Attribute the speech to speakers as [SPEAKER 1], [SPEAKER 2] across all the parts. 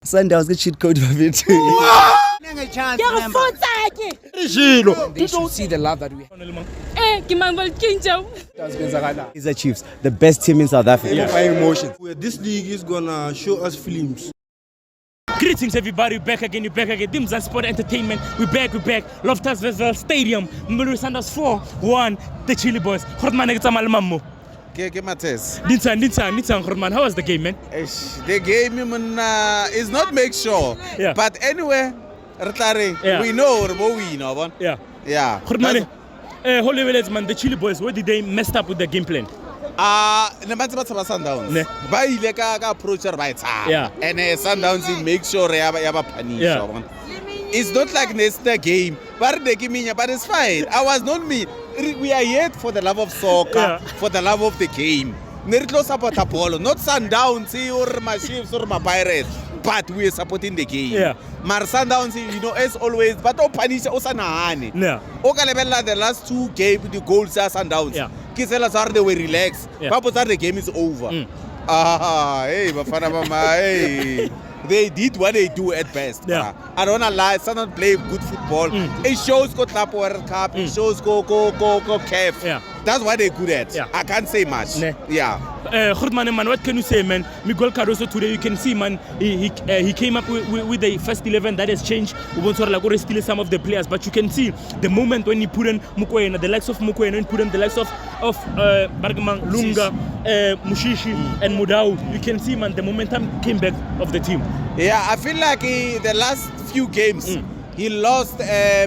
[SPEAKER 1] Sundowns get cheat code for it.
[SPEAKER 2] They should see the love that we have.
[SPEAKER 1] Is the Chiefs, the best team in South Africa.
[SPEAKER 3] Emotions. This league is gonna show us films.
[SPEAKER 4] Greetings everybody, we're back again. Dimzan Sport Entertainment, we're back. Loftus Versal Stadium, Mamelodi Sundowns 4-1, the Chili Boys. Khorman eketsamaya le mammo.
[SPEAKER 5] Ke Matthias.
[SPEAKER 4] Nitsan Khorman, how was the game, man?
[SPEAKER 5] The game is not make sure.
[SPEAKER 4] Yeah.
[SPEAKER 5] But anyway,
[SPEAKER 4] Yeah.
[SPEAKER 5] we know we'll win.
[SPEAKER 4] Yeah.
[SPEAKER 5] Yeah.
[SPEAKER 4] Khorman, holy village man, the Chili Boys, where did they messed up with the game plan?
[SPEAKER 5] Ne ba Sundowns.
[SPEAKER 4] Ne.
[SPEAKER 5] Ba ile ka approach ba
[SPEAKER 4] Yeah.
[SPEAKER 5] And Sundowns make sure ya ba punish.
[SPEAKER 4] Yeah.
[SPEAKER 5] It's not like the game, but it's fine. I was not me. We are here for the love of soccer,
[SPEAKER 4] Yeah.
[SPEAKER 5] for the love of the game. Nerito support Apollo, not Sundowns or my Chiefs or my Pirates, but we are supporting the game.
[SPEAKER 4] Yeah.
[SPEAKER 5] Mar Sundowns, as always, but punish Osanahani.
[SPEAKER 4] Yeah.
[SPEAKER 5] Okalebella, the last two games, the goals are Sundowns.
[SPEAKER 4] Yeah.
[SPEAKER 5] Kisela are they were relaxed.
[SPEAKER 4] Yeah.
[SPEAKER 5] Papa the game is over. Hey, Bafana Mama, hey. They did what they do at best.
[SPEAKER 4] Yeah.
[SPEAKER 5] I don't wanna lie, Sundowns play good football. It shows go Club World Cup, it shows go CAF.
[SPEAKER 4] Yeah.
[SPEAKER 5] That's what they're good at.
[SPEAKER 4] Yeah.
[SPEAKER 5] I can't say much.
[SPEAKER 4] Ne.
[SPEAKER 5] Yeah.
[SPEAKER 4] Khorman, man, what can you say, man? Miguel Cardoso today, you can see, man, he came up with the first 11 that has changed. We want to steal some of the players, but you can see the moment when he put in Mukwena, the likes of Mukwena, and put in the likes of Bargman, Lunga, Mushishi, and Mudau. You can see, man, the momentum came back of the team.
[SPEAKER 5] Yeah, I feel like the last few games he lost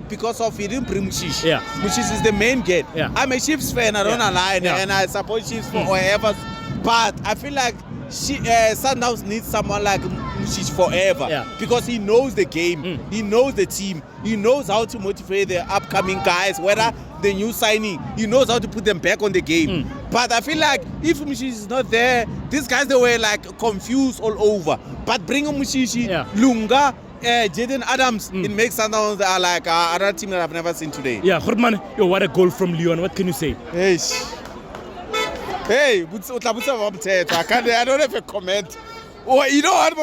[SPEAKER 5] because of he didn't bring Mushishi.
[SPEAKER 4] Yeah.
[SPEAKER 5] Mushishi is the main gate.
[SPEAKER 4] Yeah.
[SPEAKER 5] I'm a Chiefs fan, I don't lie, and I support Chiefs forever. But I feel like Sundowns needs someone like Mushishi forever.
[SPEAKER 4] Yeah.
[SPEAKER 5] Because he knows the game, he knows the team, he knows how to motivate the upcoming guys, whether the new signing, he knows how to put them back on the game. But I feel like if Mushishi is not there, these guys they were like confused all over. But bring Mushishi,
[SPEAKER 4] Yeah.
[SPEAKER 5] Lunga, Jaden Adams, it makes Sundowns like another team that I've never seen today.
[SPEAKER 4] Yeah, Khorman, yo, what a goal from Leon. What can you say?
[SPEAKER 5] Hey, I can't. I don't have a comment. Oh, you know what?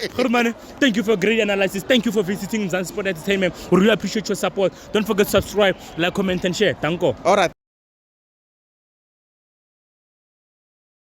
[SPEAKER 4] Khorman, thank you for great analysis. Thank you for visiting Mzansi Sport Entertainment. We really appreciate your support. Don't forget to subscribe, like, comment, and share. Thank you.
[SPEAKER 5] All right.